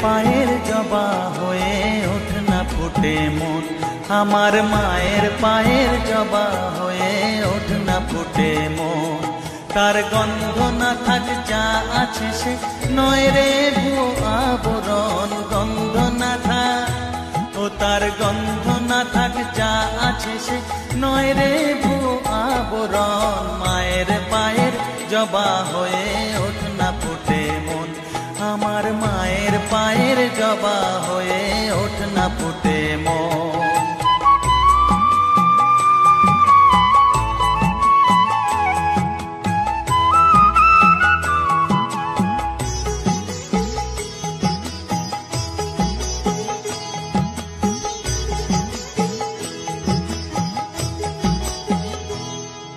পায়ের জবা হয়ে ওঠ না ফুটে মন, আমার মায়ের পায়ের জবা হয়ে ওঠ না ফুটে মন। তার গন্ধ না থাক যা আছে সে নয় রে ভুয়ো আবরণ, গন্ধ না থাক ও তার গন্ধ না থাক যা আছে সে নয় রে ভুয়ো আবরণ। মায়ের পায়ের জবা হয়ে ওঠ না ফুটে মন, আমার মায়ের পায়ের জবা হয়ে ওঠ না ফুটে মন।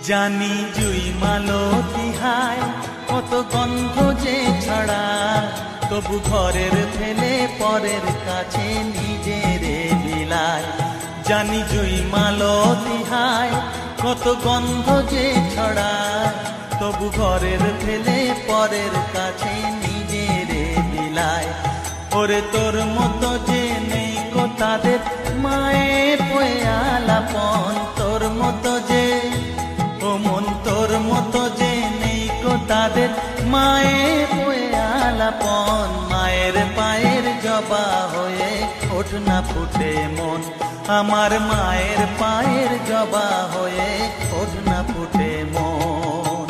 জানি জুই মালতী হায় কত গন্ধ যে ছড়া, তবু ঘরের ফেলে পরের কাছে নিজের বিলায়। জানি জুই মালতী হায় কত গন্ধ যে ছড়া, তবু ঘরের ফেলে পরের কাছে নিজের বিলায়। ওরে তোর মতো যে নেই গো তাদের মায়ের পয়ালাপন, তোর মতো যে ও মন তোর মতো যে নেই গো তাদের মায়ের পয়ালাপন। মায়ের পায়ের জবা হয়ে ওঠ না ফুটে মন, আমার মায়ের পায়ের জবা হয়ে ওঠ না ফুটে মন।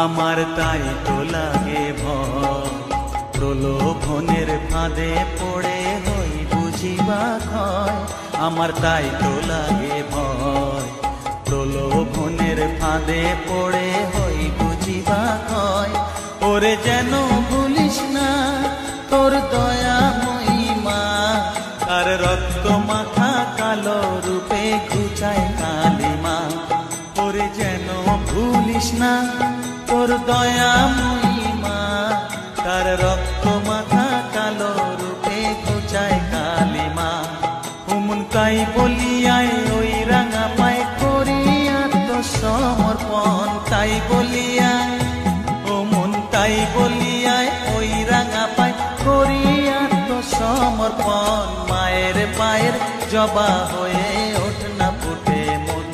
আমার তাই তো লাগে ভয়, প্রলোভনের ফাঁদে পড়ে হই বুঝিবা ক্ষয়। আমার তাই তো লাগে ভয়, প্রলোভনের ফাঁদে পড়ে হই বুঝিবা ক্ষয়। ওরে যেন ভুলিস না তোর দয়া মহিমা, তার রক্ত মাখা কালো রূপে ঘুচায় কালিমা। ওরে যেন ভুলিস না তোর দয়া মহিমা, তার রক্ত মাখা কালো রূপে ঘুচায় কালিমা। হুমুন তাই বলিয়ায় ওই রাঙা পায় করি আত্মসমর্পণ, তাই বলিয়ায় ও মন তাই বলিয়ায় ওই রাঙা পায় করি আত্মসমর্পণ। মায়ের পায়ের জবা হয়ে ওঠ না ফুটে মন,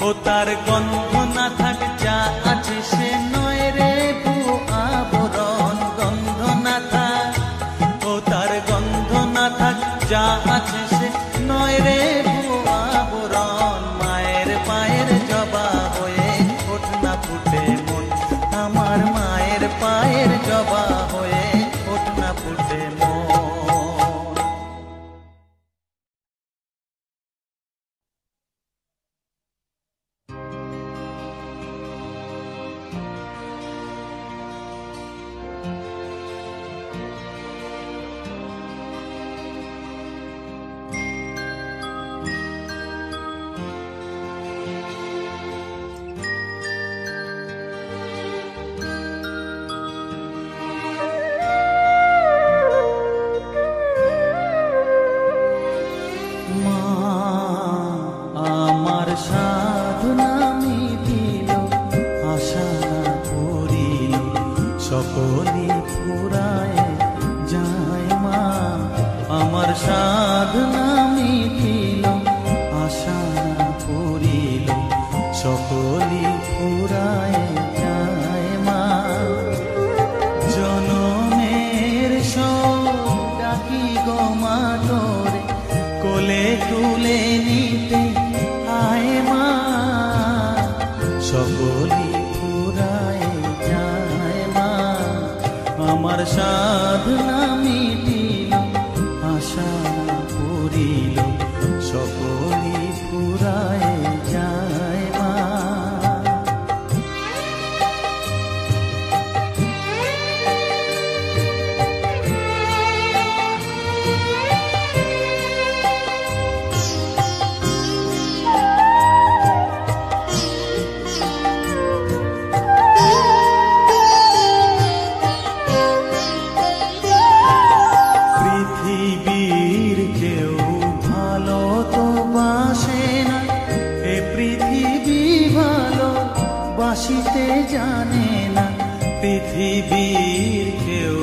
ও তার গন্ধ না থাক যা আছে সে নয় রে ভুয়ো আবরণ, গন্ধ না থাক ও তার গন্ধ না থাক যা আছে সে নয় রে ভুয়ো আবরণ। মায়ের পায়ের জবা হয়ে ওঠ না ফুটে মন, আমার মায়ের পায়ের জবা হয়ে ওঠ না ফুটে মন। সকলি ফুরায় যায় মা, আমার সাধনা মিটিল আশা পুরিল, সকলি ফুরায় যায় মা। জনমের সব ডাকি গো মা তোরে, কোলে তুলে নিতে আয় মা, সকলি ফুরায় যায় মা। আমার সাধনা মিটিল আশা পুরিল, সকলি ফুরায় যায় মা। বাসিতে জানে না, পৃথিবীর কেউ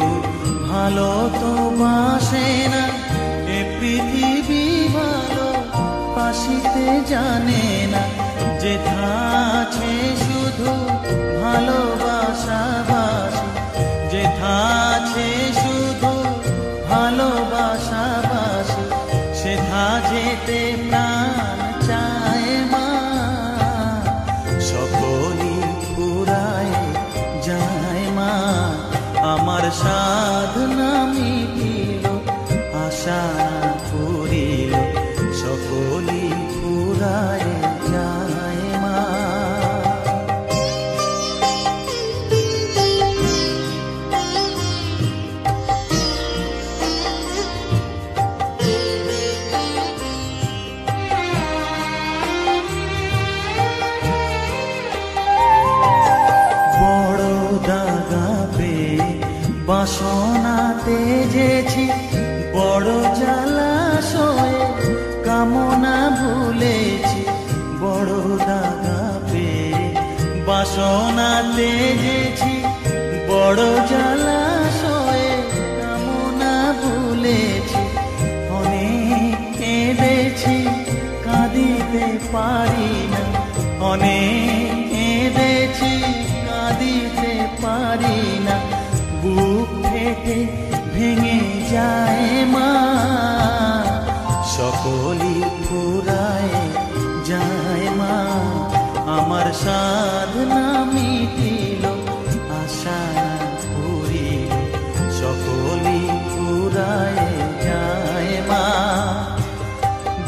ভালো তো বাসে না, এ পৃথিবী ভালো বাসিতে জানে না। যেথা আছে শুধু ভালোবাসা বাসি, যেথা আছে শুধু ভালোবাসা বাসি, সেথা যেতে প্রাণ চায় মা। সকলই ফুরায় যায় মা, আমার সাধনা মিটিল, আশা পুরিল, সকলই ফুরায় যায় মা। বড় দাগা পেয়ে বাসনা তেজেছি, বড় জলাশয়ে কামনা ভুলেছি। বড় দাগা পেয়ে বাসনা তেজেছি, বড় জলাশয়ে কামনা ভুলেছি। অনেক কেঁদেছি কাঁদিতে পারি না, অনেক কেঁদেছি কাঁদিতে পারি না। বুক ফেটে ভেঙে যায় মা, সকলই ফুরায় যায় মা। আমার সাধনা মিটিল, আশা পুরিল, সকলই ফুরায় যায় মা।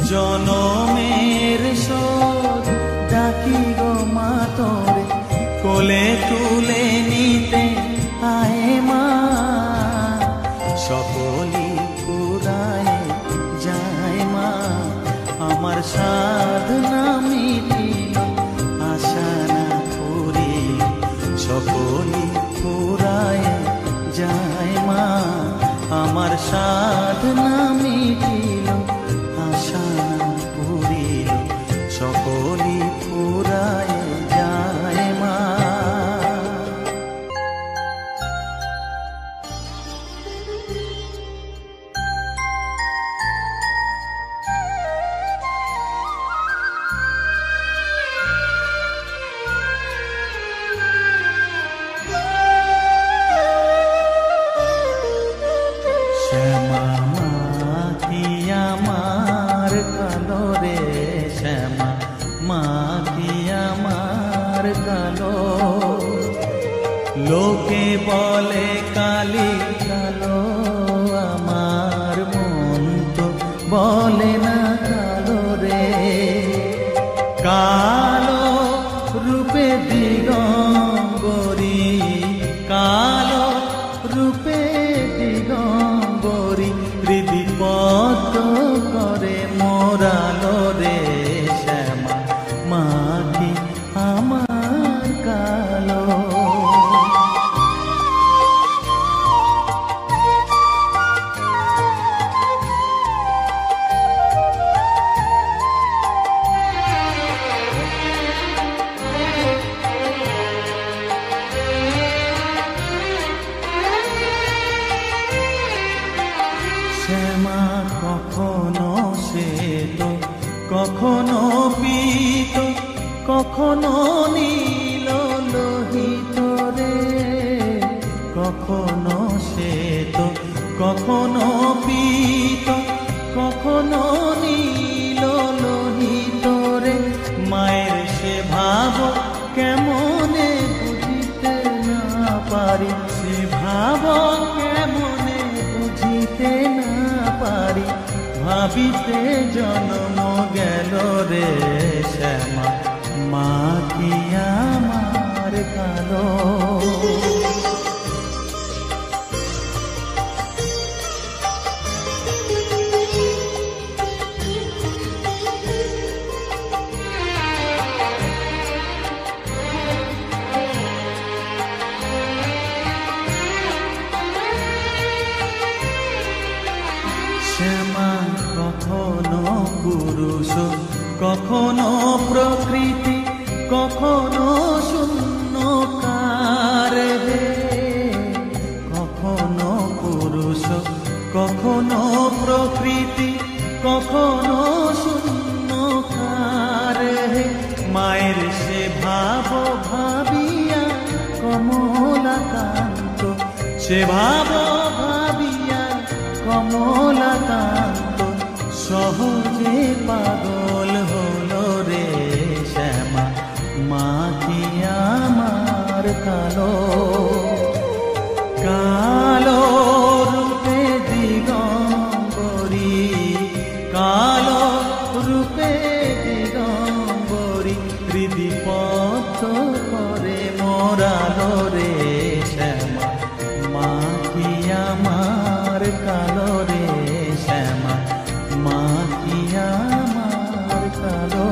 জনমের শোধ ডাকি গো মা তোরে, কোলে তুলে নিতে আয় মা। সকলই ফুরায় যায় মা, আমার সাধনা মিটিল, আশা না পুরিল, সকলই ফুরায় যায় মা। আমার সাধনা মিটিল, আশা না পুরিল, সকলই ফুরায় যায় মা। শ্যামা মা কি আমার কালো রে, শ্যামা মা কি আমার কালো। লোকে বলে কালি কালো, আমার মন তো বলে না কালো রে। কালো রূপে দিগম্বরী, কালো রূপে দিগম্বরী, হৃদি পদ্ম করে মোরালো রে। শ্যামা মা কি আমার কালো। শ্যামা কখনো শ্বেত, কখনো পীত, কখনো নীল লোহিত রে। কখনো শ্বেত, কখনো পীত, কখনো নীল লোহিত রে। মায়ের সে ভাব কেমনে বুঝিতে না পারি, সে ভাব কেমনে বুঝিতে না পারি। ভাবিতে জন্ম গেল রে, শ্যামা মা কি আমার কালো। শ্যামা কখনো পুরুষ, কখনো প্রকৃতি, কখনো সুন্দর ভাব ভাবিয়া কমলাকান্ত, সে ভাব ভাবিয়া কমলাকান্ত সহজে পাগল হলো রে শ্যামা, মা কি আমার কালো কালো রূপে দিগম্বরী, কালো রূপে দিগম্বরী হৃদি পথ করে মোরালো রে শ্যামা, মা কি আমার কালো রে শ্যামা, মা কি আমার কালো।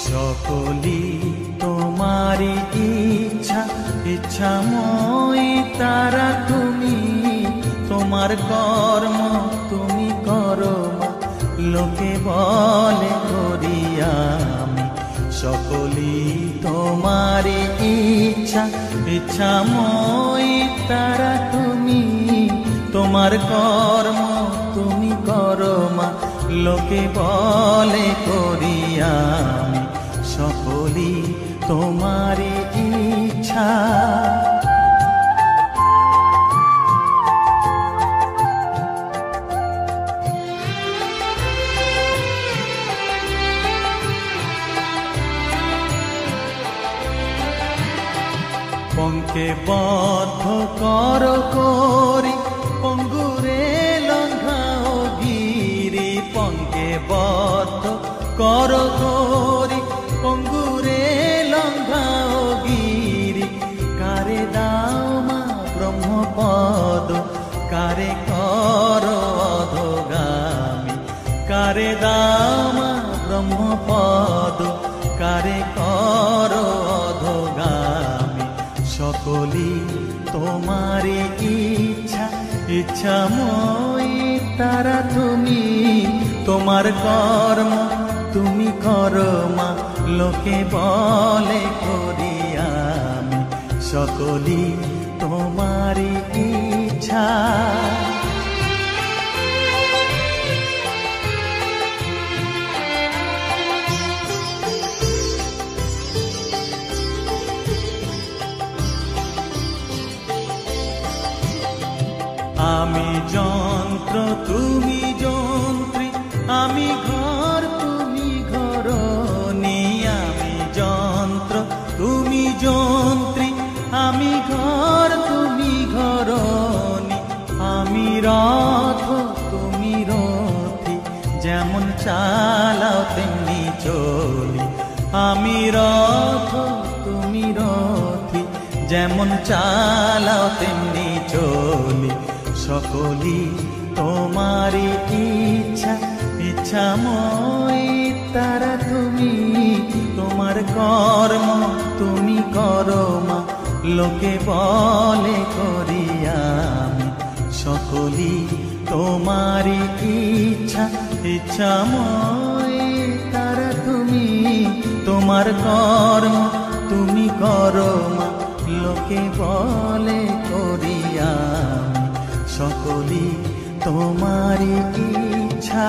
সকলি তোমারি ইচ্ছা, ইচ্ছাময়ী তারা তুমি, তোমার কর্ম তুমি করো মা, লোকে বলে করি আমি। সকলি তোমারি ইচ্ছা, ইচ্ছাময়ী তারা তুমি, তোমার কর্ম তুমি করো মা, লোকে বলে করি আমি। সকলি তোমারি ইচ্ছা। পঙ্কে বদ্ধ কর করি পঙ্গুরে লঙ্ঘাও গিরি, পঙ্কে বদ্ধ কর করি পঙ্গুরে লঙ্ঘাও গিরি, কারে দাও মা ব্রহ্মপদ, কারে কর অধোগামী, কারে দাও মা ব্রহ্মপদ, কারে কর অধোগামী। সকলি তোমারি ইচ্ছা, ইচ্ছাময়ী তারা তুমি, তোমার কর্ম তুমি করো মা, লোকে বলে করি আমি। সকলি তোমারি ইচ্ছা। আমি যন্ত্র তুমি যন্ত্রী, আমি ঘর তুমি ঘরণী, আমি যন্ত্র তুমি যন্ত্রী, আমি ঘর তুমি ঘরণী, আমি রথ তুমি রথী, যেমন চালাও তেমনি চলি, আমি রথ তুমি রথী, যেমন চালাও তেমনি চলি। সকলি তোমারি ইচ্ছা, ইচ্ছাময়ী তারা তুমি, তোমার কর্ম তুমি করো মা, লোকে বলে করি আমি। সকলি তোমারি ইচ্ছা, ইচ্ছাময়ী তারা তুমি, তোমার কর্ম তুমি করো মা, লোকে বলে করি আমি। সকলি তোমারি ইচ্ছা।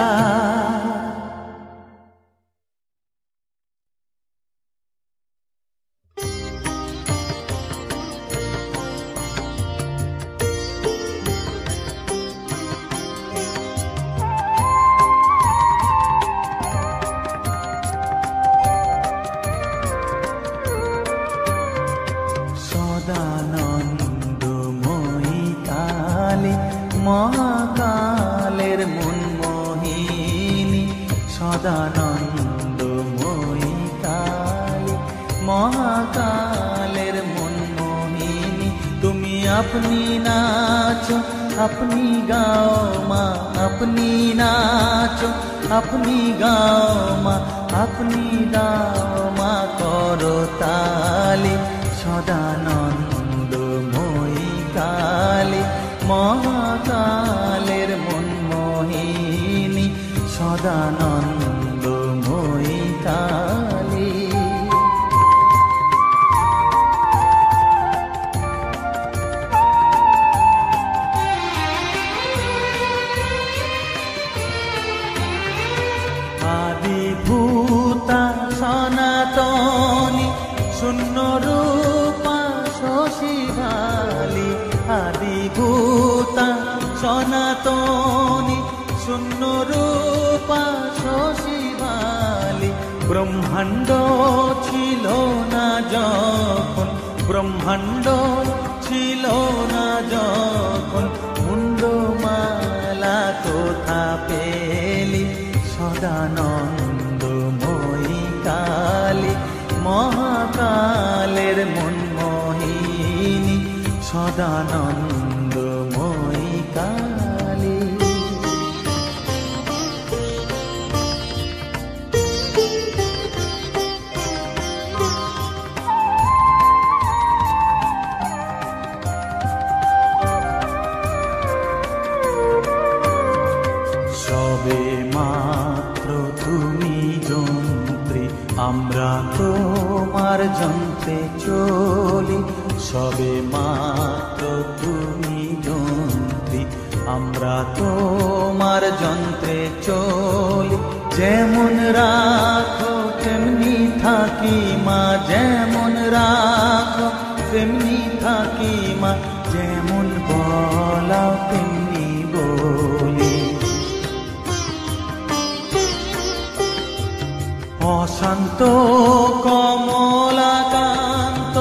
সদানন্দময়ী কালী মহাকালের মনমোহিনী, সদানন্দময়ী কালী মহাকালের মনমোহিনী, তুমি আপনি নাচো আপনি গাও মা আপনি নাচো, আপনি গাও মা আপনি দাও মা করতালি, সদানন্দময়ী কালী, মহাকালের মনমোহিনী, সদানন্দময়ী কালী। আদিভূতা সনাতনী শূন্য রূপা শশীভালি, আদিভূতা সনাতনী শূন্য রূপা শশীভালি, ব্রহ্মাণ্ড ছিল না যখন, ব্রহ্মাণ্ড ছিল না যখন, মুন্ডমালা কোথা পেলি, সদানন্দময়ী কালী, মহাকালের মনমোহিনী, সদানন্দময়ী কালী। সবে মাত্র তুমি যন্ত্রী, আমরা তোমার যন্ত্রে চলি, সবে মাত্র তুমি যন্ত্রী, আমরা তোমার যন্ত্রে চলি, যেমন রাখো তেমনি থাকি মা, যেমন রাখো তেমনি থাকি মা, যেমন বলাও তেমনি বলি। অশান্ত কমলাকান্ত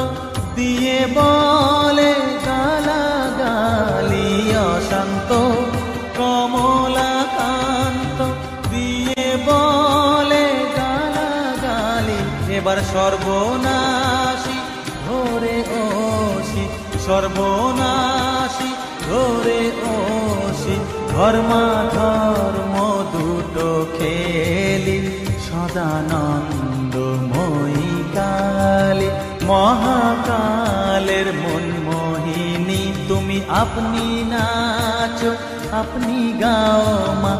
দিয়ে বলে গালাগালি, অশান্ত কমলাকান্ত দিয়ে বলে গালাগালি, এবার সর্বনাশী ধরে ওসি, সর্বনাশী ধরে ওসি, ধর্মাধর্ম দুটো খেলি, সদানন্দময়ী কালী, মহাকালের মনমোহিনী, তুমি আপনি নাচো আপনি গাও মা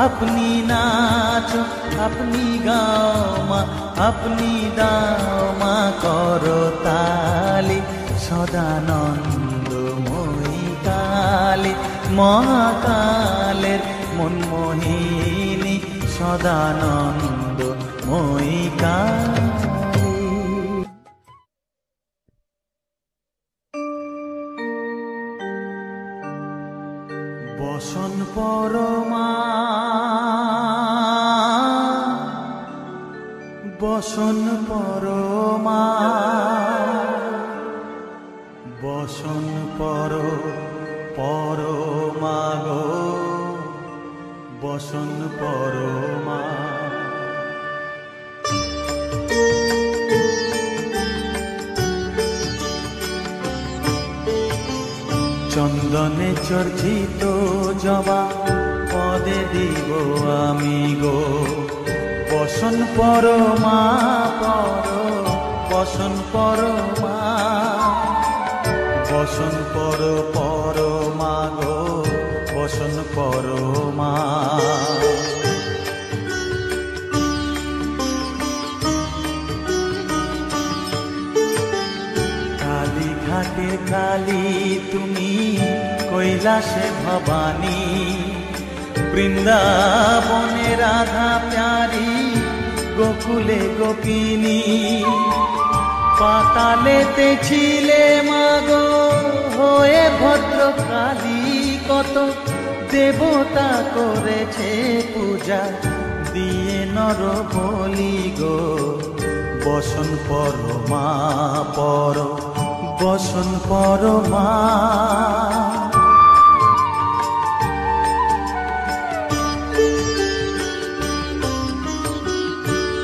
আপনি নাচো আপনি গাও মা আপনি দাও মা করতালি, সদানন্দময়ী কালী, মহাকালের মনমোহিনী, সদানন্দময়ী কালী। বসন পরমা বসন পরমা, বসন পরমা গো, বসন পরমা। চন্দনে চর্চিত জবা পদে দিব আমি গো, বসন পরমা বসন পরমা, বসন পরমা গো, বসন পরমা। কালী ঘাটে কালী তুমি, কৈলাসে ভবানী, বৃন্দাবনে রাধা প্যারি, গোকুলে গোপিনী, পাতালেতে ছিলে মাগো হয়ে ভদ্রকালী, কত দেবতা করেছে পূজা দিয়ে নর বলি গো, বসন পরমা বসন পরমা।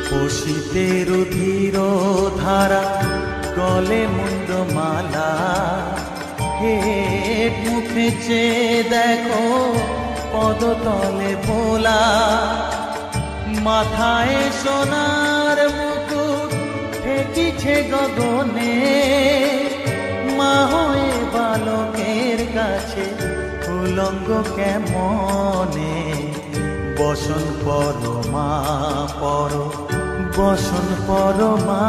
পশিতে রুধির ধারা, গলে মুন্ডমালা, হেট মুখে চেয়ে দেখো পদতলে ভোলা, মাথায় সোনার মুকুট ঠেকিছে গগনে, মা হয়ে বালকের কাছে উলঙ্গ কেমনে। বসন পর মা পর, বসন পর মা।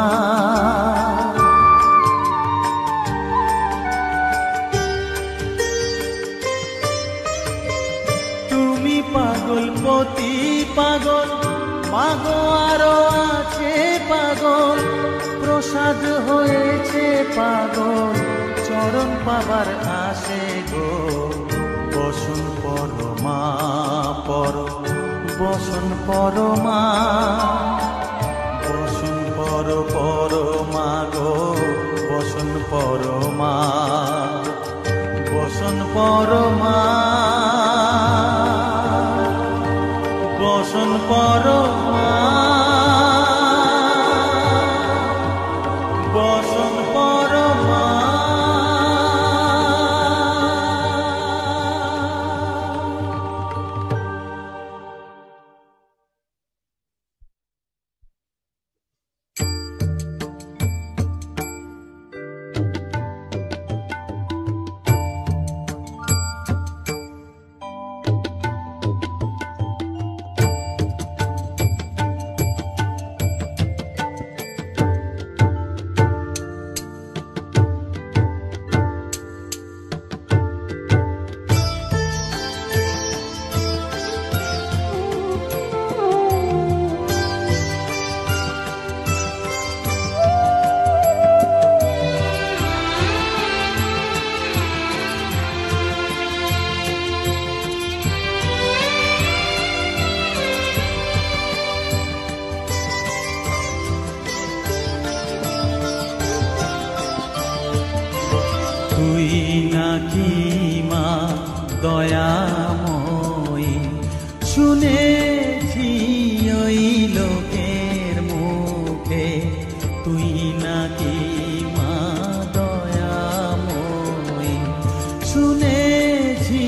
তুমি পাগল পতি পাগল, মাগো আরো আছে পাগল, প্রসাদ হয়েছে পাগল, চরণ পাবার আসে গো। বসন পর মা পর, বসন পর মা, বসন পর পর মা গো, বসন পর মা, বসন পর মা, বসন পর মা, বসন পর মা। তুই নাকি মা দয়াময়ী, শুনেছি ওই লোকের মুখে, তুই নাকি মা দয়াময়ী, শুনেছি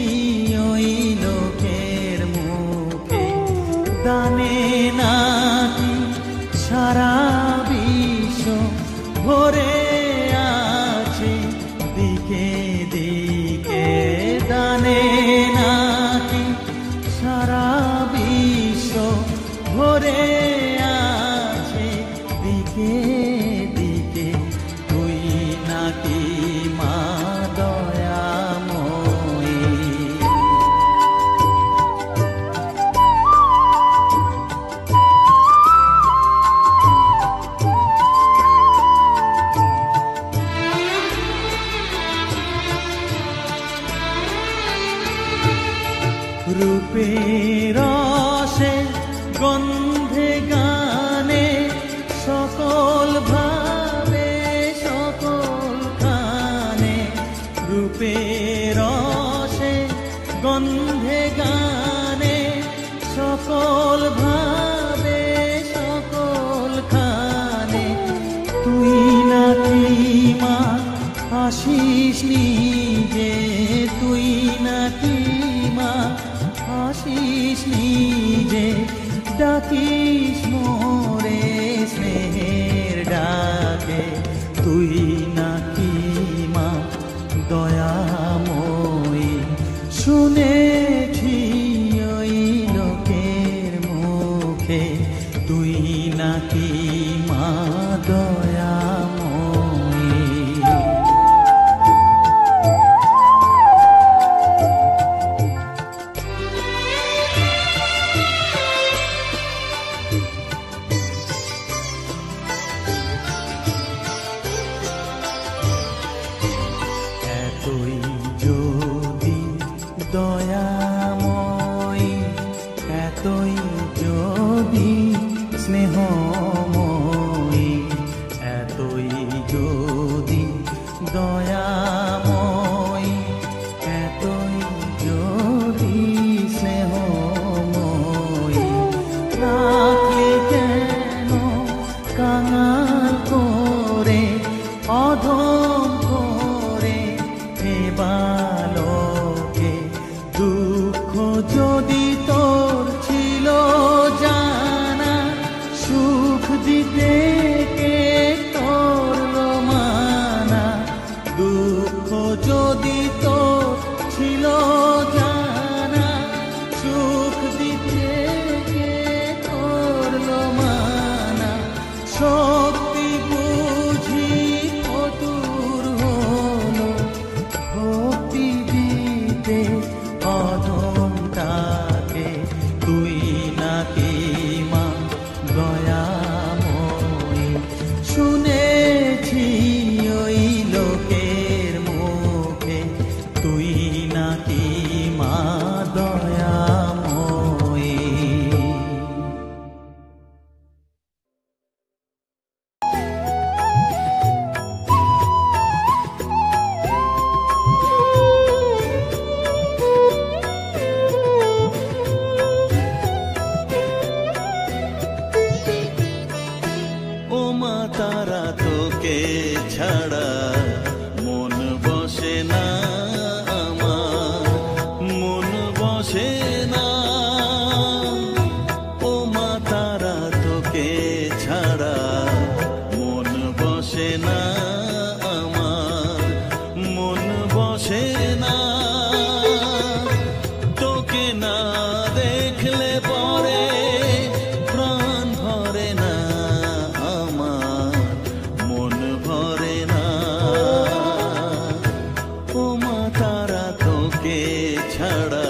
ওই লোকের মুখে, দানে নাকি সারা বিশ্ব ভরে আছে দিকে দিকে, দানে নাকি সারা বিশ্ব ভরে আছে দিকে দিকে, তুই নাকি মা দয়াময়ী। রূপের রসে গন্ধে গানে সকল ভাবে সকল খানে, রূপের রসে গন্ধে গানে সকল ভাবে সকল খানে, তুই নাকি মা আসিস নিজে, তুই নাকি মা আসিস নিজে, ডাকিস মোরে স্নেহের ডাকে, তুই নাকি মা দয়াময়ী, শুনেছি ওই লোকের মুখে, তুই নাকি মা দয়াময়ী। এতই যদি দয়াময়ী, এতই যদি স্নেহময়ী, এতই যদি দয়াময়ী, এতই যদি স্নেহময়ী, রাখলি কেন কাঙাল করে অধম করে, হে ছাড়া মন বসে না আমার, মন বসে না। ও মা তারা তোকে ছাড়া মন বসে না আমার, মন বসে না। তোকে না দেখলে পরে প্রাণ ভরে না আমার, মন ভরে না। ও মা তারা তোকে ছাড়া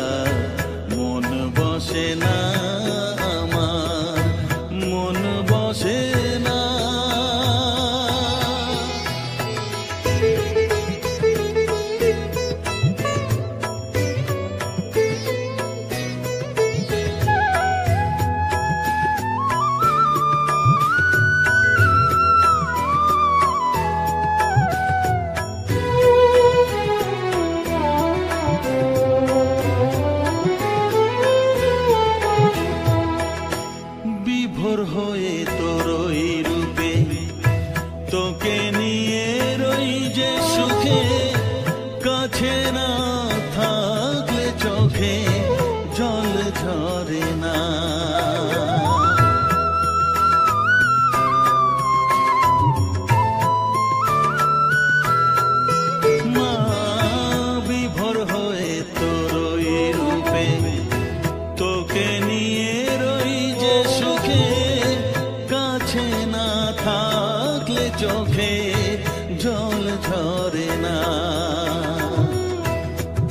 মন বসে না আমার, মন বসে না। বিভোর হয়ে তোর ওই রূপে তোকে নিয়ে রই যে সুখে, কাছে না থাকলে চোখে জল ঝরে না। মা বিভোর হয়ে তোর ওই রূপে তোকে নিয়ে রই যে সুখে, কাছে না থাকলে চোখে জল ঝরে না।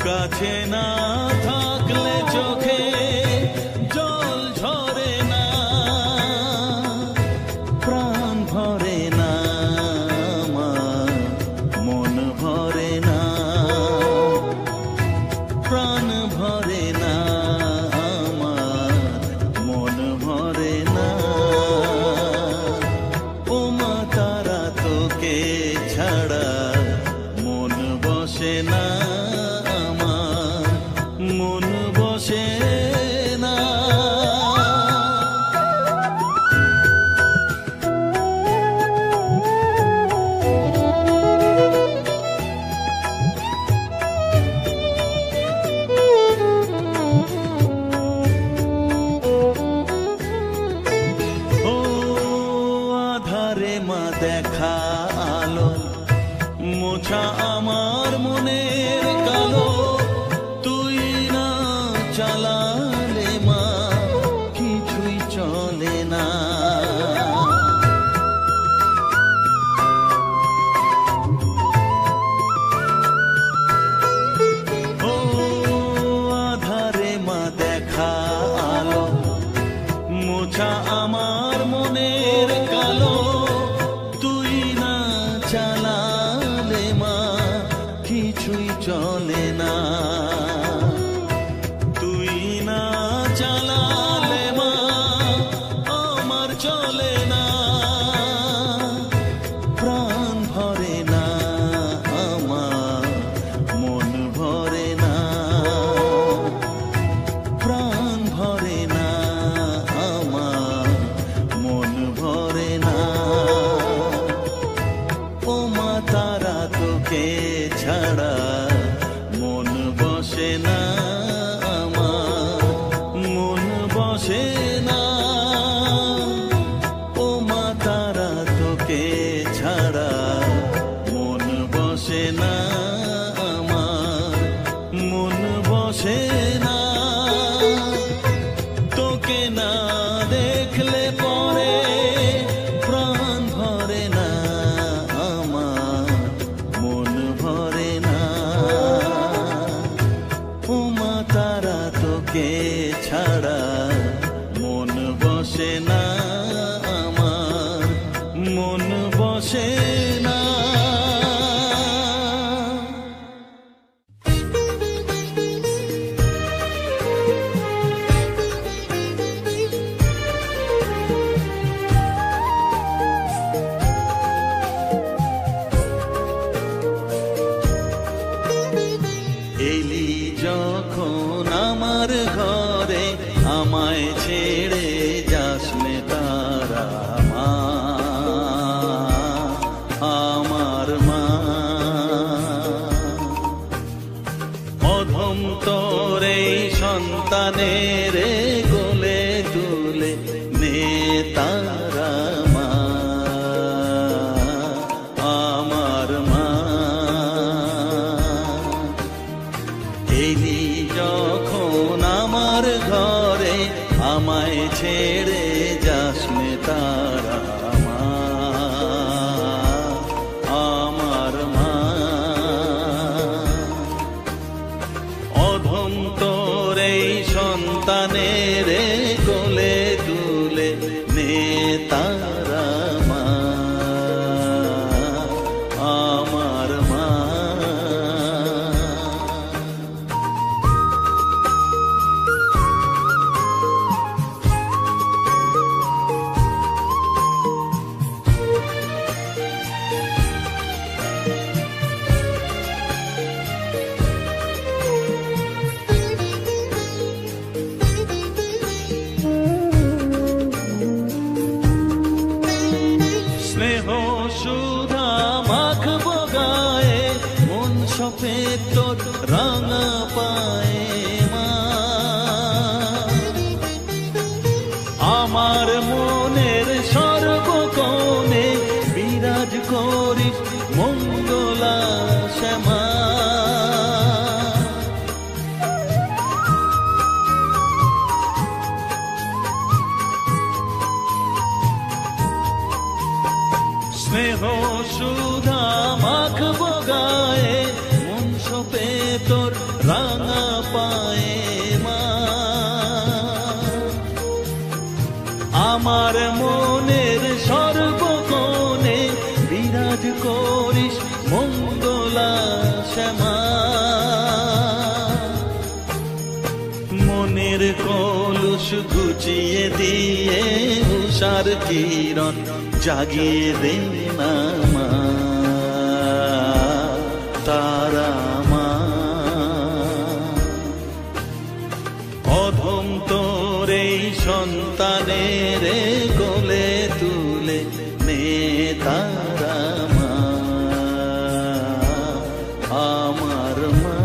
কাছে না থাকলে চোখে জল ঝরে না, প্রাণ ভরে না আমার, মন ভরে না, প্রাণ ভরে না আমার, মন ভরে না। ও মা তারা তোকে ছাড়া মন বসে না আমার, মন বসে না। ও আধারে মা দেখা আলো, মোছা আমার মনের কালো। তুই না চালালে মা কিছুই চলে না। ও আধারে মা দেখা আলো, মোছা আমার মনের কালো। তুই না চালালে মা কিছুই চলে না। তুই না চালালে মা আমার চলে না, প্রাণ ভরে না আমার, মন ভরে না, প্রাণ ভরে না আমার, মন ভরে না। ও মা তারা তোকে ছাড়া মন বসে না আমার, মন বসে না। ও মা তারা তোকে ছাড়া মন বসে না আমার, মন বসে না। তোকে না দেখলে পরে প্রাণ ভরে না আমার, মন ভরে না। ও মা তারা তোকে ছাড়া মন বসে না আমার, মন বসে না। এলি যখন আমার ঘরে, আমায় ছেড়ে যাস নে তারা মা। সন্তানের কোলে তুলে নে তারা মা, আমার মা। এলি যখন আমার ঘরে আমায় ছেড়ে যাস নে তারা মা, আমার মা। অধম তোর এই সন্তানের কোলে তুলে নে তারা মা, আমার মা। স্নেহ সুধা মাখবো গায়ে, মন সফেদ তোর রাঙা পায়ে মা। আমার মনের সর্বকোণে বিরাজ করিস মঙ্গলা শ্যামা। স্নেহ সুধা মাখবো গায়ে, মন সপে তোর রাঙা পায়ে মা। আমার মনের সর্বকোণে বিরাজ করিস মঙ্গলা শ্যামা। মনের কলুষ ঘুচিয়ে দিয়ে উষার কিরণ জাগিয়ে দে না মা, তারা মা। অধম তোর এই সন্তানের কোলে তুলে নে তারা মা, আমার মা।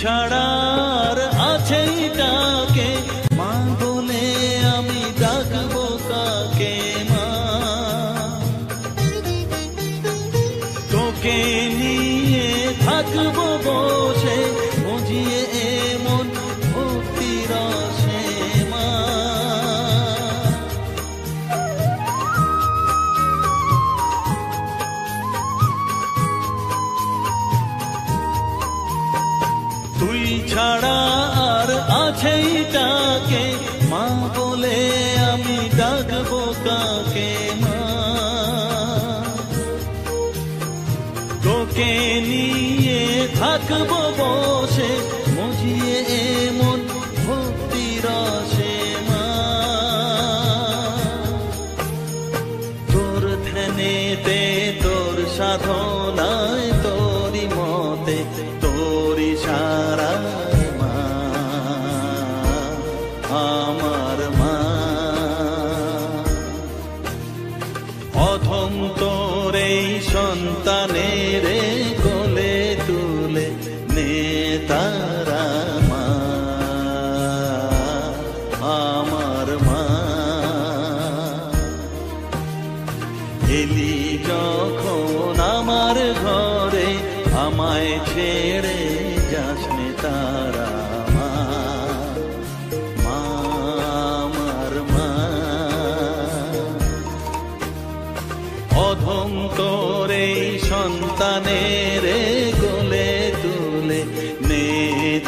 ছাড়ার আছে ডাকে মা বলে আমি ডাকবো কাকে মা। তোকে নিয়ে থাকবো বসে মজিয়ে এমন ভক্তি রসে মা। তুই ছাড়া আর আছেই ডাকে মা বলে আমি ডাকবো কাকে মা। তোকে নিয়ে থাকবো বসে মজিয়ে এমন ভক্তি রসে মা। তোর ধ্যানেতে তোর সাধনায় তোরি মতে তোরি সারা মা, আমার মা। অধম তোর এই সন্তানের কোলে তুলে নে তারা মা, আমার মা। এলি যখন আমার ঘরে আমায় ছেড়ে যাস নে তারা মা, আমার মা। অধম তোর এই সন্তানের কোলে তুলে নে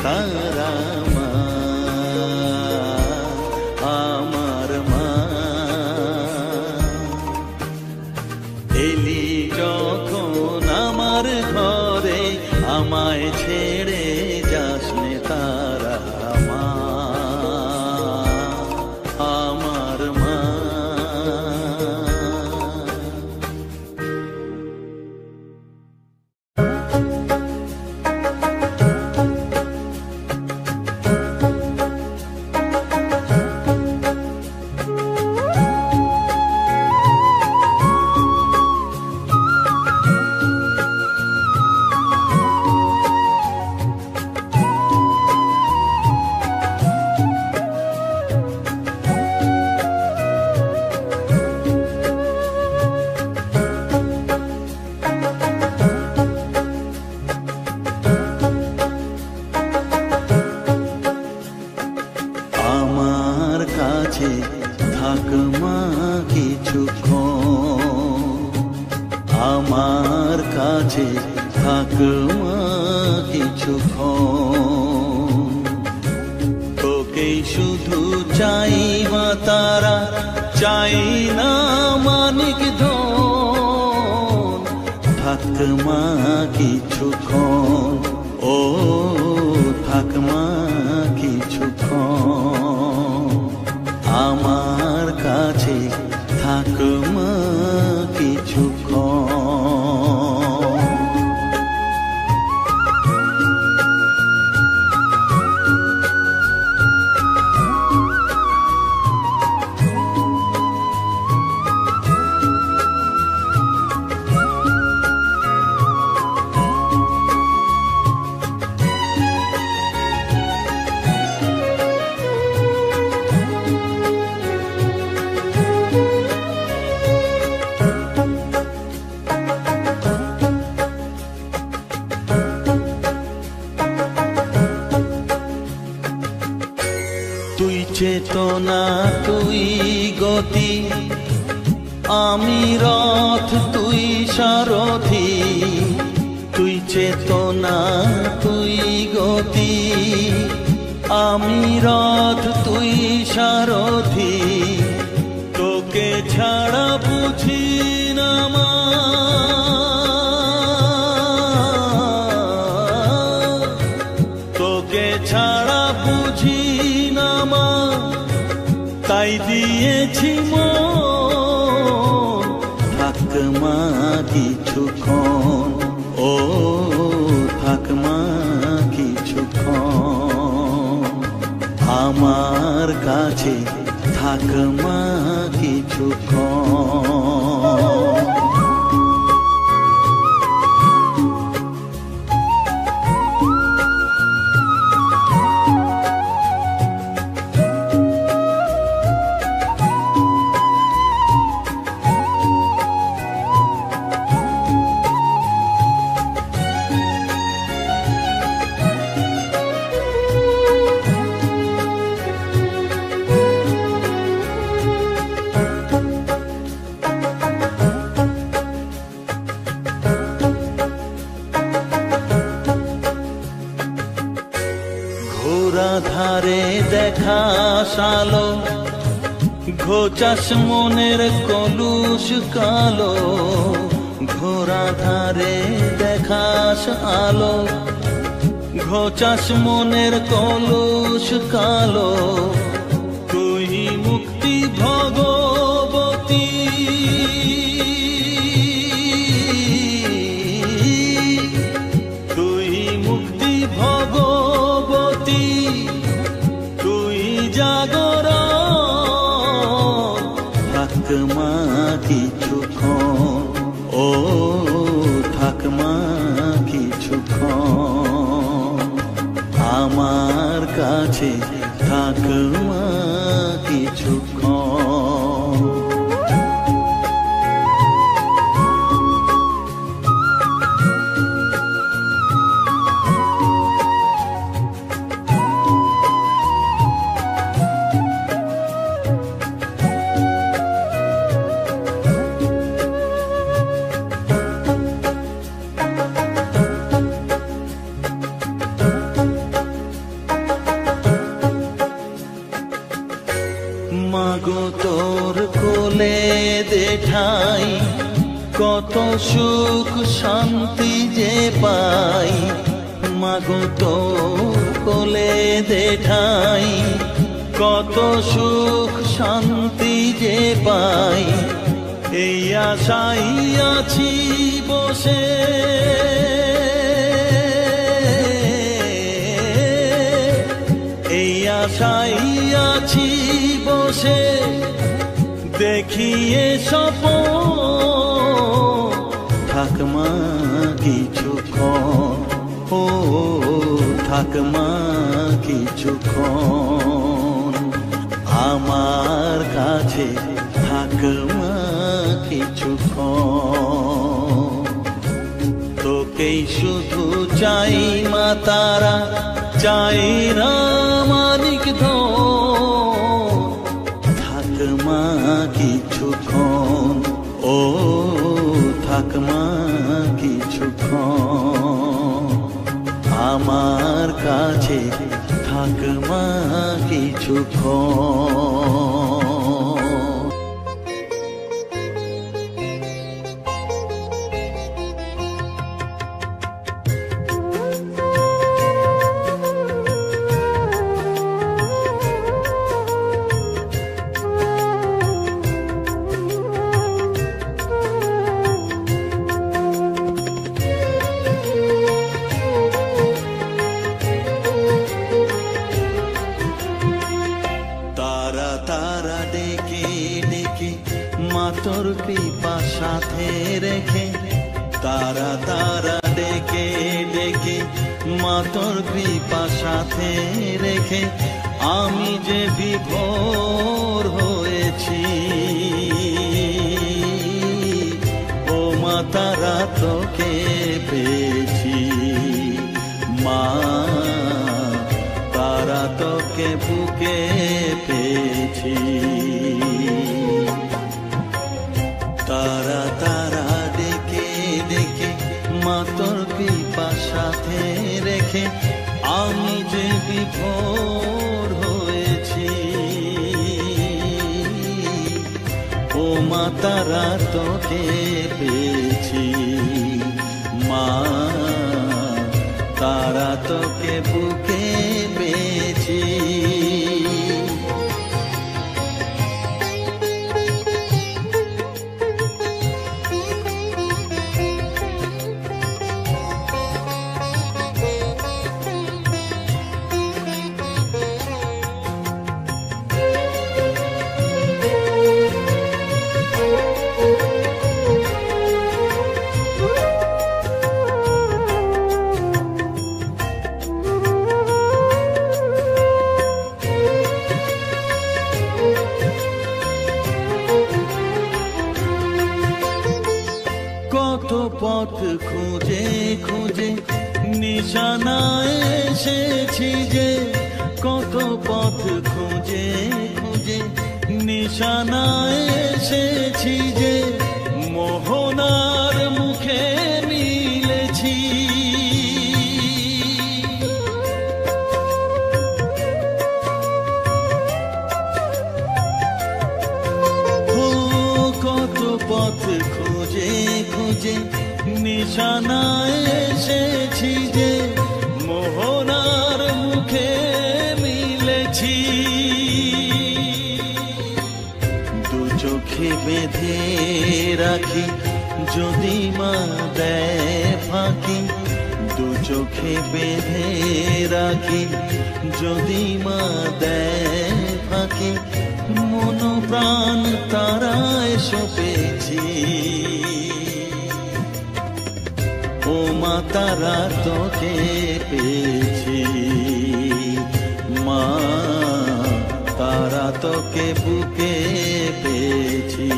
তারা মা, আমার মা। এলি যখন আমার কাছে থাক মা কিছুক্ষণ, আমার কাছে থাক মা কিছুক্ষণ। তোকেই শুধু চাই মা তারা, চাই না মানিক ধন, থাক মা কিছুক্ষণ, ও থাক মা কিছুক্ষণ, আমার কাছে থাক মা কিছুক্ষণ। তুই চেতনা তুই গতি, আমি রথ তুই সারথি। তুই চেতনা তুই গতি, আমি রথ তুই সারথি। তোকে ছাড়া বুঝি না মা, তোকে ছাড়া বুঝি না মা, তাই দিয়েছি মন, থাক মা কিছুক্ষণ, ও থাক মা কিছুক্ষণ, আমার কাছে থাক মা কিছুক্ষণ। ঘোরা ধারে দেখা সালো, ঘোচাস মনের কলুষ কালো। ঘোরা ধারে দেখাস আলো, ঘোচাস মনের কলুষ কালো। তুই মুক্তি ভগবতী, তুই মুক্তি ভগবতী, তুই জাগরণ, থাক মা কিছুক্ষণ, ও থাক মা কিছুক্ষণ, আমার কাছে থাক মা কিছুক্ষণ। মাগো তোর কোলে দেঠাই, কত সুখ শান্তি যে পাই। মাগো তোর কোলে দেঠাই, কত সুখ শান্তি যে পাই। এই আশাই আছি বসে, এই আশাই আছি বসে, দেখিয়ে স্বপন, থাক মা কিছুক্ষণ, ও থাক মা কিছুক্ষণ, আমার কাছে থাক মা কিছুক্ষণ। তোকেই শুধু চাই মা তারা, চাই না মানিক ধন, আমার কাছে থাক মা কিছুক্ষণ। তোর কৃপা সাথে রেখে, তারা তারা ডেকে ডেকে মা তোর কৃপা সাথে রেখে আমি যে বিভোর হয়েছি। ও মা তারা তোকে পেয়েছি, মা তারা তোকে বুকে পেয়েছি। তারা তারা ডেকে ডেকে মা তোর কৃপা সাথে রেখে আমি যে বিভোর হয়েছি। ও মা তারা তোকে পেয়েছি, মা তারা তোকে বুকে পেয়েছি। কত পথ খুঁজে খুঁজে নিশানায় এসেছি যে, কত পথ খুঁজে খুঁজে নিশানায় এসেছি যে, মোহনার মুখে মিলেছি। কত পথ খুঁজে খুঁজে নিশানায় এসেছি যে, মোহনার মুখে মিলেছি। দু চোখে বেঁধে রাখি যদি মা দেয় ফাঁকি, দু চোখে বেঁধে রাখি যদি মা দেয় ফাঁকি, মন প্রাণ তারায় সপেছি। ও মা তারা তোকে পেয়েছি, মা তারা তোকে বুকে পেয়েছি।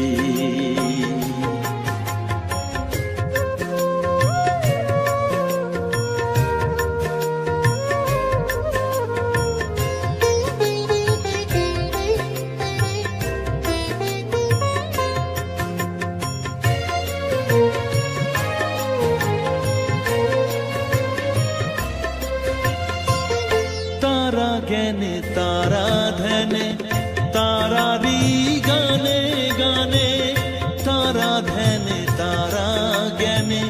তারা জ্ঞানে তারা ধ্যানে তারারি গানে গানে, তারা ধ্যানে তারা জ্ঞানে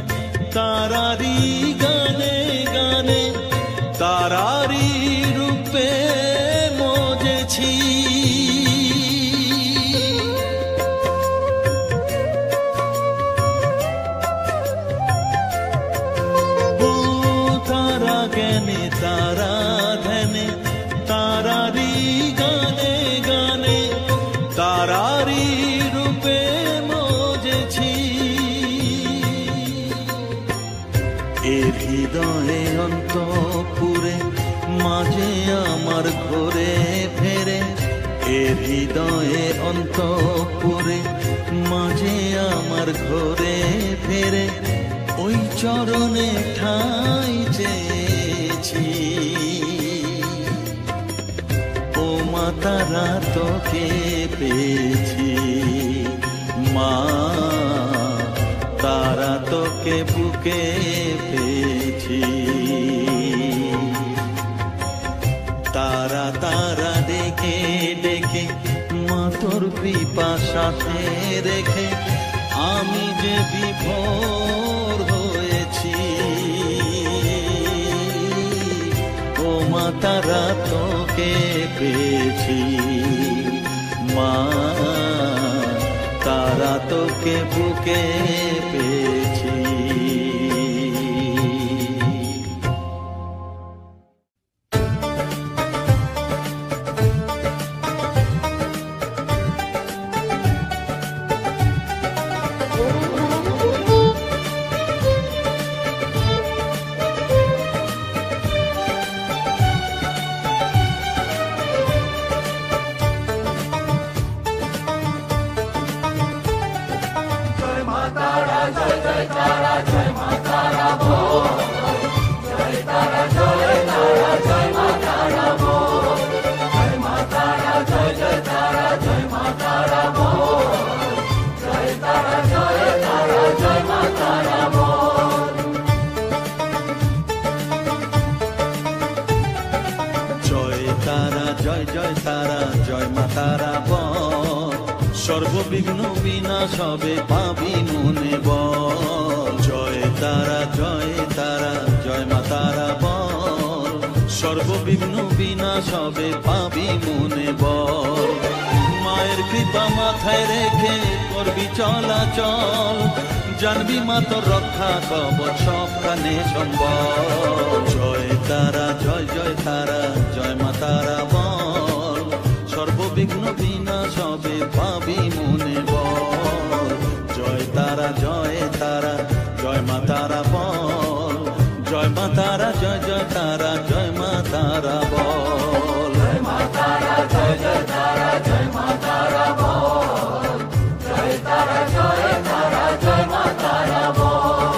তারারি গানে গানে, তারারি রূপে মজেছি। ও তারা জ্ঞানে তারা ধ্যানে তারারি গানে গানে, তারারি রূপে মজেছি। এর হৃদয়ে অন্তপুরে মাঝে আমার ঘরে ফেরে, এর হৃদয়ে অন্তপুরে মাঝে আমার ঘরে ফেরে, ওই চরণে ঠাঁই চেয়েছি। ও মা তারা তোকে পেয়েছি, মা তারা তোকে বুকে পেয়েছি। তারা তারা ডেকে ডেকে মা তোর কৃপা সাথে রেখে আমি যে বিভোর হয়েছি, ও মা তারা তোকে পেয়েছি, মা তারা তোকে বুকে পেয়েছি। সর্ববিঘ্ন বিনাশ হবে পাবি মনে বল, জয় তারা জয় তারা জয় মা তারা বল, সর্ববিঘ্ন বিনাশ হবে পাবি মনে বল। মায়ের কৃপা মাথায় রেখে করবি চলাচল, জানবি মা তোর রক্ষা কবচ সবখানে সম্বল, জয় তারা জয় জয় তারা জয় মা তারা বল, সর্ববিঘ্ন বিনাশ হবে পাবি মনে বল, জয় তারা জয় তারা জয় মা তারা বল, জয় মা তারা জয় জয় তারা জয় মা তারা বল, জয় মা তারা জয় জয় তারা জয় মা তারা বল, জয় তারা জয় তারা জয় মা তারা বল।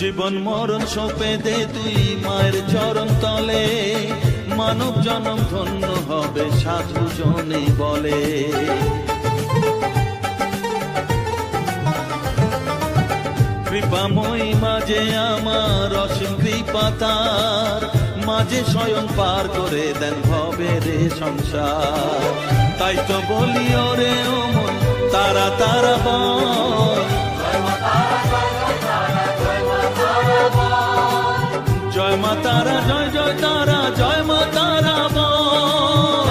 জীবন মরণ সঁপে দে তুই মায়ের চরণ তলে, মানব জনম ধন্য হবে সাধু জনে বলে, কৃপাময়ী মাঝে আমার অসীম কৃপা তার, মাঝে স্বয়ং পার করে দেন ভবের সংসার, তাই তো বলি ওরে ও মন তারা তারা বল, জয় মা তারা জয় জয় তারা জয় মা তারা বল,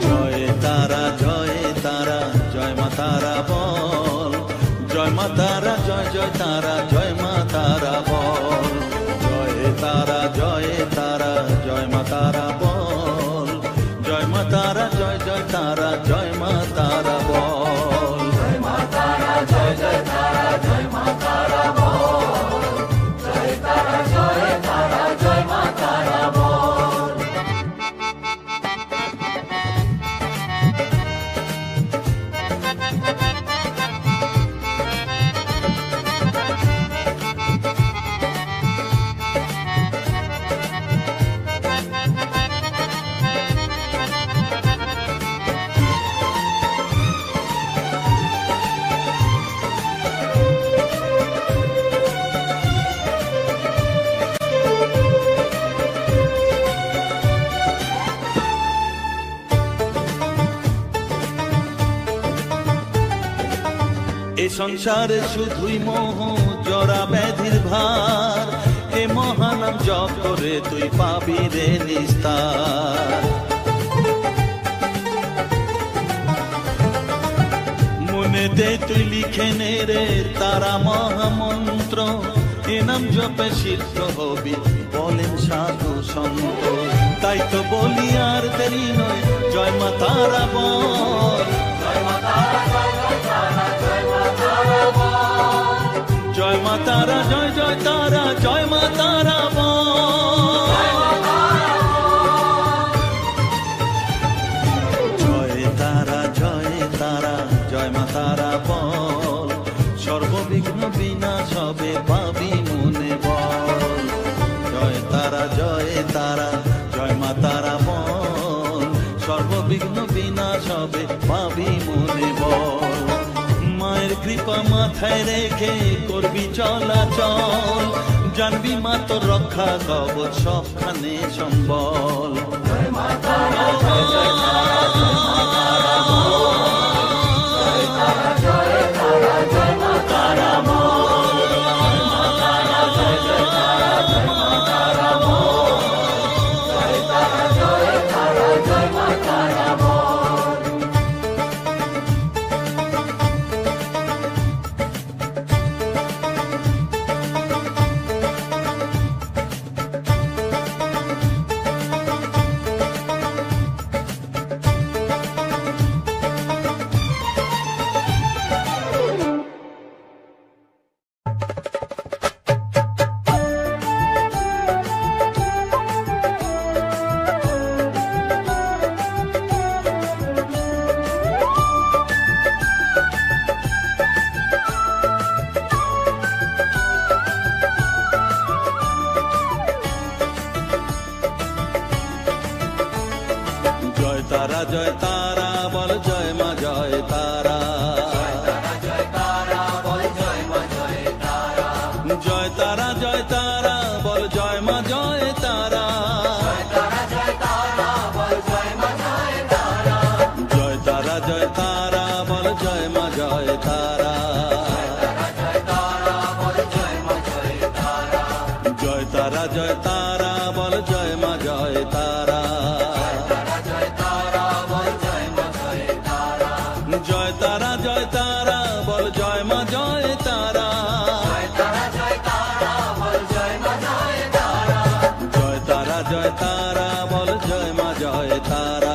জয় তারা জয় তারা জয় মা তারা বল, জয় মা তারা জয় জয় তারা জয় মা তারা বল, জয় তারা জয় তারা জয় মা তারা বল, জয় মা তারা জয় জয় তারা জয় মা তারা বল, জয় মা তারা জয় জয় তারা জয় মা তারা বল, জয় তারা জয় তারা জয় মা তারা বল। এ সংসারে শুধুই মোহ জরা ব্যাধির ভার, এ মহানাম জপ করে তুই পাবি রে নিস্তার, মনেতে তুই লিখে নে রে তারা মহামন্ত্র, এ নাম জপে সিদ্ধ হবি বলেন সাধু সন্ত, তাই তো বলি আর দেরি নয় জয় মা তারা বল, জয় মা তারা মনে বল। মায়ের কৃপা মাথায় রেখে করবি চলাচল, জানবি মা তোর রক্ষা কবচ সবখানে সম্বল। জয় তারা জয় তারা বল জয় মা জয় তারা, জয় তারা বল জয় মা জয় তারা, জয় তারা জয় তারা বল জয় মা জয় তারা, জয় তারা জয় তারা বল জয় মা জয় তারা, জয় তারা জয় তারা বল জয় মা জয় তারা, জয় তারা জয় তারা বল জয় মা জয় তারা, জয় তারা জয় তারা বল জয় মা জয় তারা।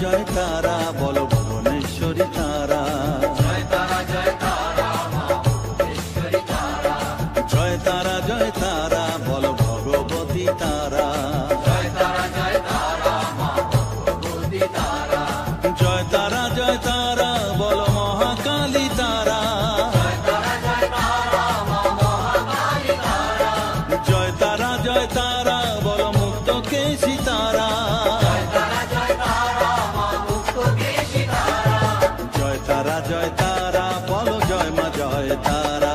জয় তারা বল ভুবনেশ্বরী তারা, জয় তারা জয় তারা জয় তারা বল ভগবতী তারা, জয় তারা জয় তারা বল মহাকালী তারা, জয় তারা জয় তারা বল মুক্তকেশী তারা, জয় তারা জয় তারা বল জয় মা জয় তারা,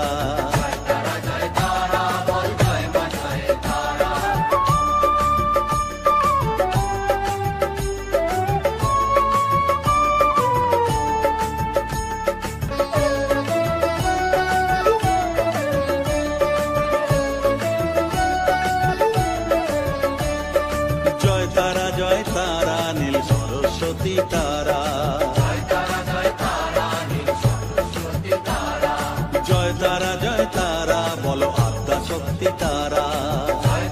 জয় তারা জয় তারা নীল সরস্বতী তারা, জয় তারা জয় তারা বল আদ্যা শক্তি তারা, জয়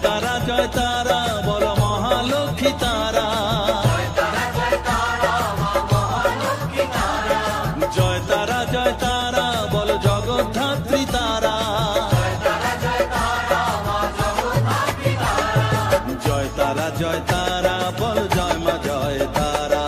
তারা জয় তারা বল মহালক্ষ্মী তারা, জয় তারা জয় তারা বল জগদ্ধাত্রী তারা, জয় তারা জয় তারা বল জয় মা জয় তারা,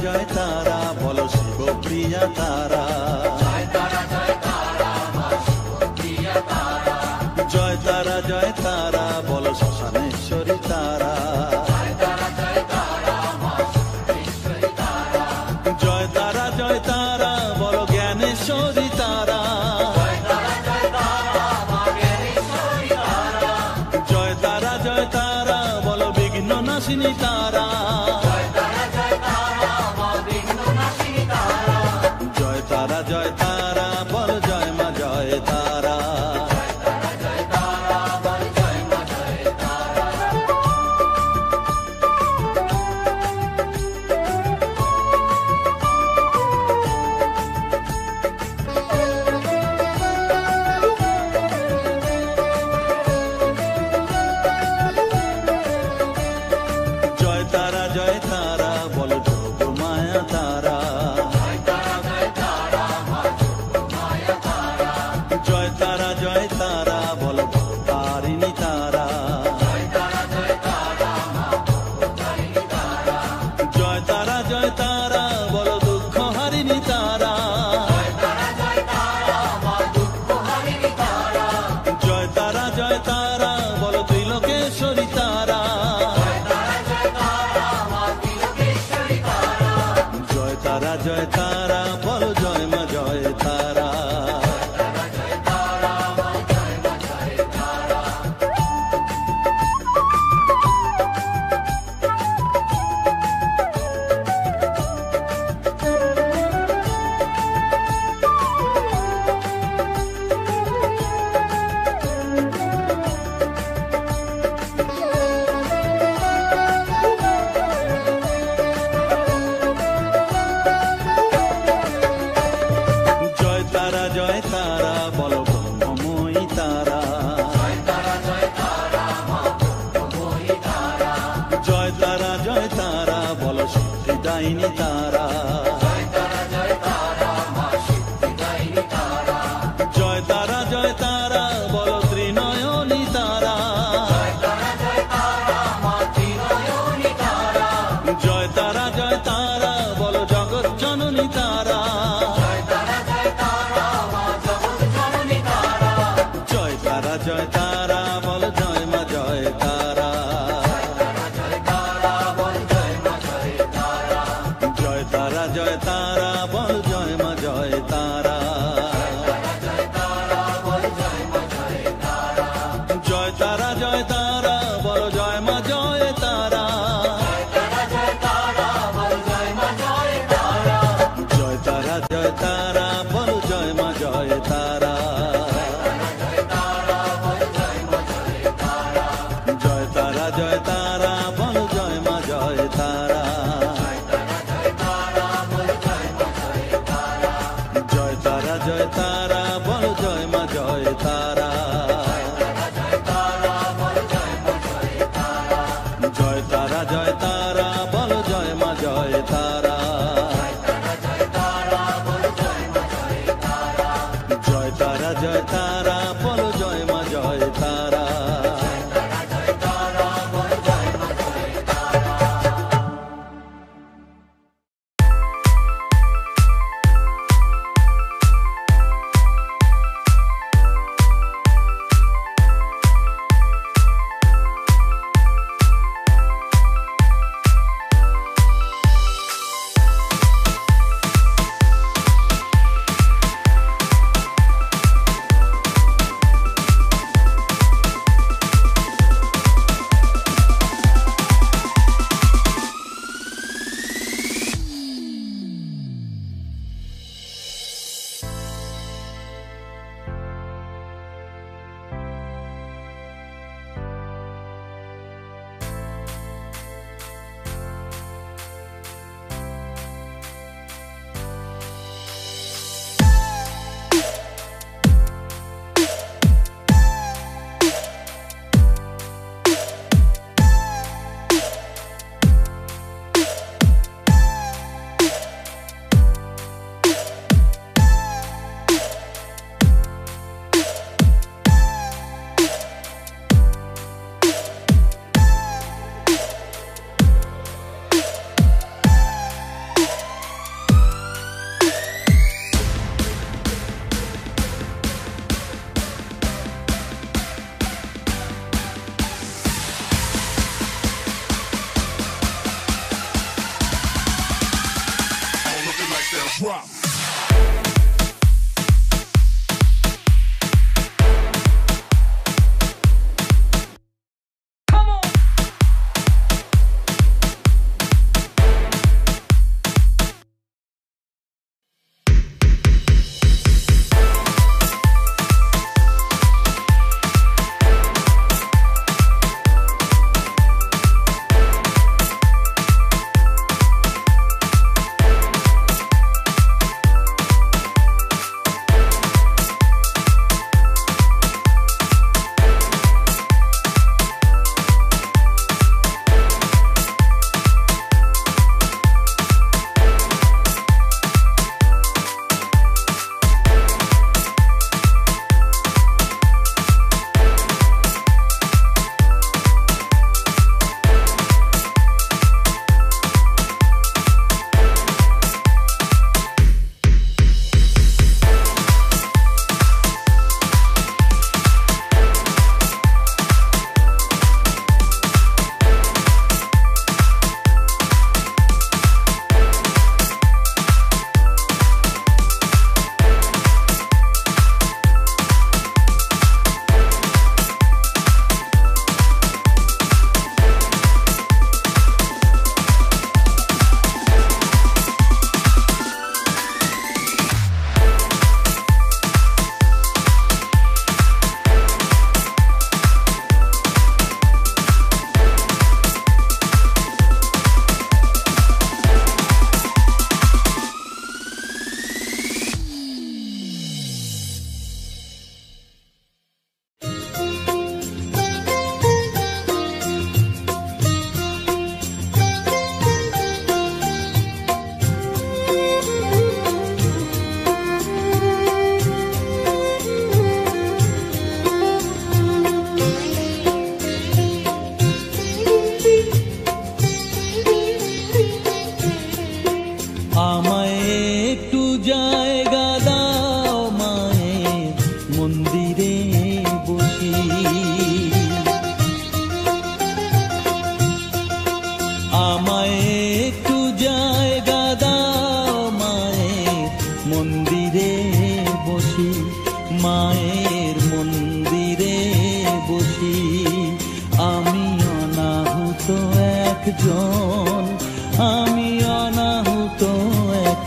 জয় তারা বল শিবপ্রিয়া তারা, জয় তারা জয় তারা বল শ্মশানেশ্বরী তারা, জয় তারা জয় তারা বল জ্ঞানেশ্বরী তারা, জয় তারা জয় তারা বল বিঘ্ন নাশিনী তারা, জয় তারা বলো দুঃখ হারিনি তারা, জয় তারা বলো ত্রিলোকেশ্বরী তারা, জয় তারা বলো জয় মা জয় তারা। জয় তারা বলো ব্রহ্মময়ী তারা, জয় তারা বলো সিদ্ধিদায়িনী তারা, জয় তারা বলো ত্রিনয়নী তারা, জয় তারা বলো জগৎ জননী তারা, জয় তারা বল জয় মা জয় তারা, জয় তারা বল জয় মা জয় তারা, জয় তারা বল জয় মা জয় তারা, জয় তারা বল জয় মা জয় তারা, জয় তারা বল জয় মা জয় তারা, জয় তারা বল জয় মা জয় তারা, জয় তারা বল জয় মা জয় তারা, জয় তারা বল জয় মা জয় তারা। Drop.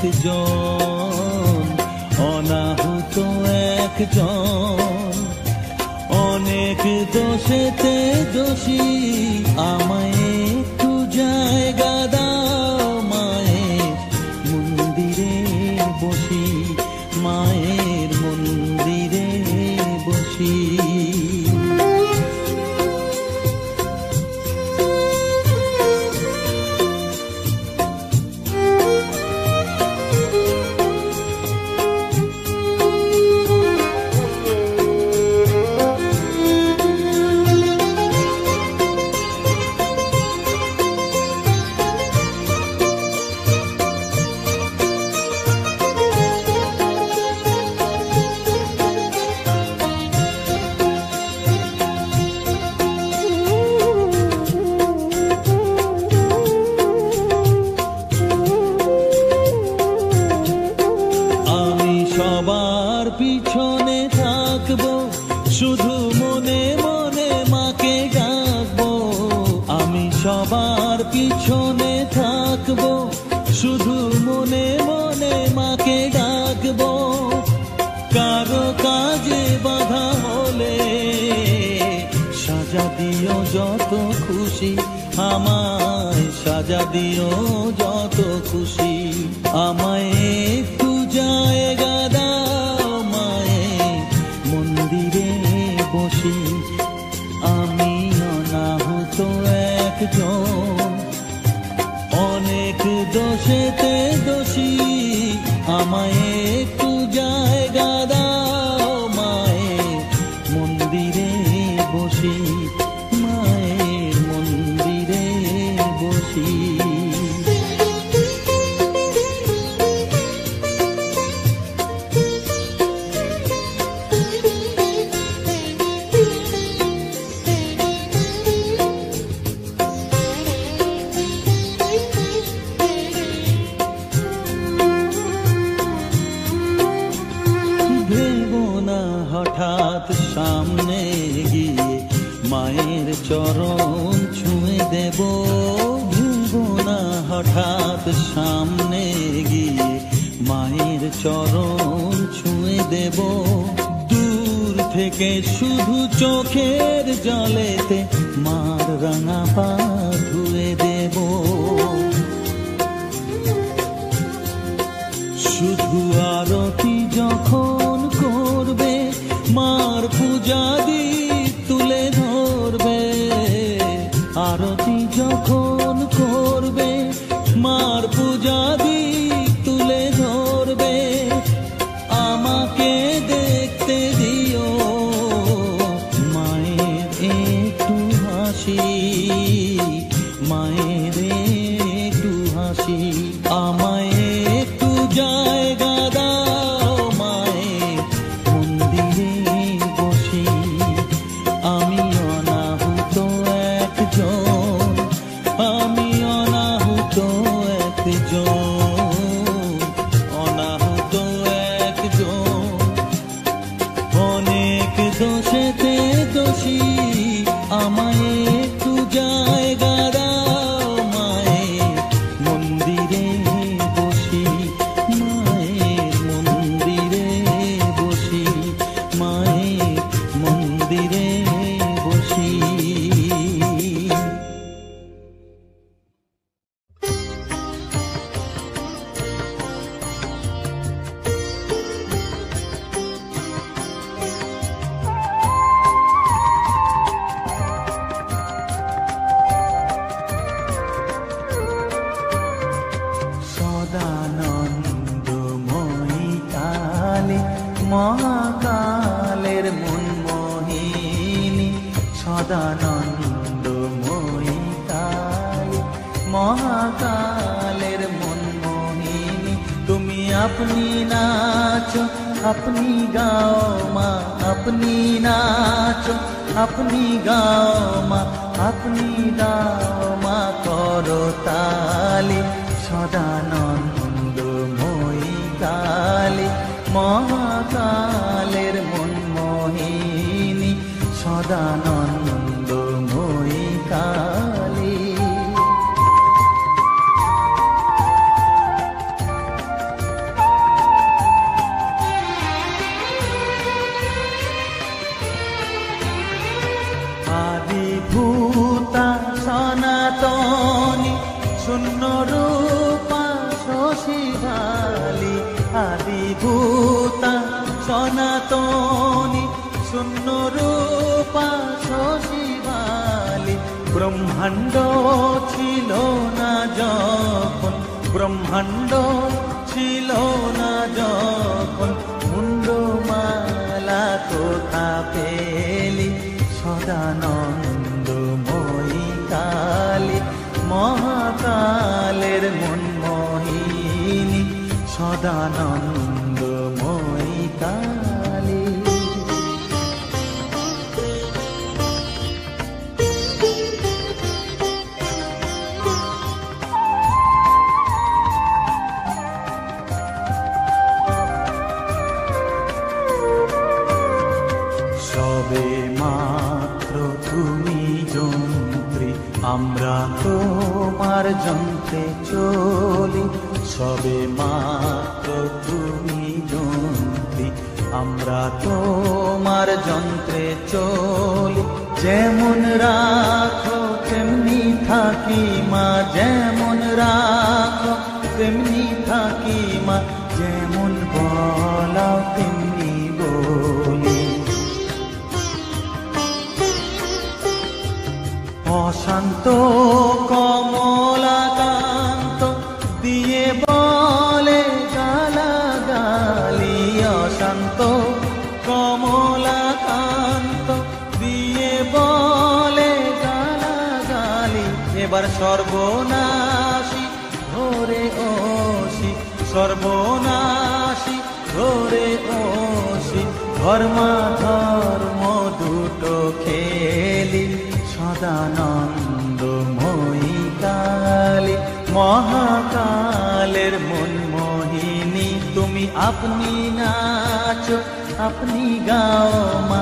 একজন, অনাহুত একজন। অনেক দোষেতে দোষী, আমায় একটু জায়গা দাও মায়ের মন্দিরে বসি, মায়ের মন্দিরে বসি। সবার পিছনে থাকবো, শুধু মনে মনে মাকে ডাকবো। আমি সবার পিছনে থাকবো, শুধু মনে মনে মাকে ডাকবো। কারো কাজে বাধা হলে সাজা দিও যত খুশি, আমায় সাজা দিও যত খুশি। আমায় একটু জায়গা দাও মায়ের মন্দিরে বসি, আমি অনাহুত একজন। অনেক দোষেতে দোষী, আমায় একটু জায়গা দাও মায়ের মন্দিরে বসি, মায়ের মন্দিরে বসি। হঠাৎ সামনে গিয়ে মায়ের চরণ ছুঁয়ে দেব, ভুলবো না হঠাৎ সামনে গিয়ে মায়ের চরণ ছুঁয়ে দেব। দূর থেকে শুধু চোখের জলেতে মার রাঙা পা ধুয়ে দেব। শুধু আরতি যখন করবে, মার পূজা দীপ তুলে ধরবে। আরতি যখন করবে, মার পূজা দীপ তুলে ধরবে। আমাকে দেখতে দিও মায়ের একটু হাসি, মায়ের একটু হাসি। আমায় একটু জায়গা দাও মায়ের মন্দিরে বসি, আমি অনাহুত একজন, আমি অনাহুত একজন, অনাহুত একজন। অনেক দোষেতে দোষী, আমায় একটু জায়গা দাও মায়ের মন্দিরে বসি, মায়ের মন্দিরে বসি, মায়ের মন্দিরে বসি। সদানন্দময়ী কালী, মহাকালের মনমোহিনী। সদানন্দময়ী কালী, মহাকালের মনমোহিনী। তুমি আপনি নাচো, আপনি গাও মা, আপনি নাচো, আপনি গাও মা, আপনি গাও মা করতালি। সদানন্দময়ী কালী, মহাকালের মনমোহিনী। সদানন্দময়ী কালী। সাক্ষীভূতা সনাতনী শূন্য রূপা শশীবালী ব্রহ্মাণ্ড ছিল না যখন ব্রহ্মাণ্ড ছিল না যখন মুন্ডমালা কোথা পেলি সদানন্দময়ী কালী মহাকালের মনমোহিনী সদানন্দময়ী কালী। সবে মাত্র তুমি যন্ত্রী আমরা তোমার যন্ত্রে চলি সবে মাত্র তুমি যন্ত্রী আমরা তোমার যন্ত্রে চলি যেমন রাখো তেমনি থাকি মা যেমন রাখো তেমনি থাকি মা যেমন বলাও তেমনি বলি অশান্ত কমলাকান্ত দিয়ে বলে গালাগালি অশান্ত কমলাকান্ত দিয়ে বলে গালাগালি এবার সর্বনাশী ধরে ওসি সর্বনাশী ধরে ওসি ধর্মাধর্ম দুটো খেলি সদানন্দময়ী কালী মহাকালের মনমোহিনী তুমি আপনি নাচো আপনি গাও মা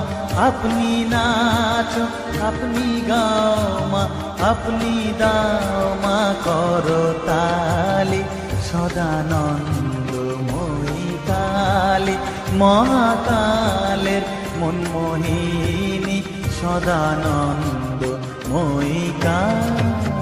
আপনি নাচো আপনি গাও মা আপনি দাও মা করতালি সদানন্দময়ী কালী মহাকালের মনমোহিনী সদানন্দময়ী কালী।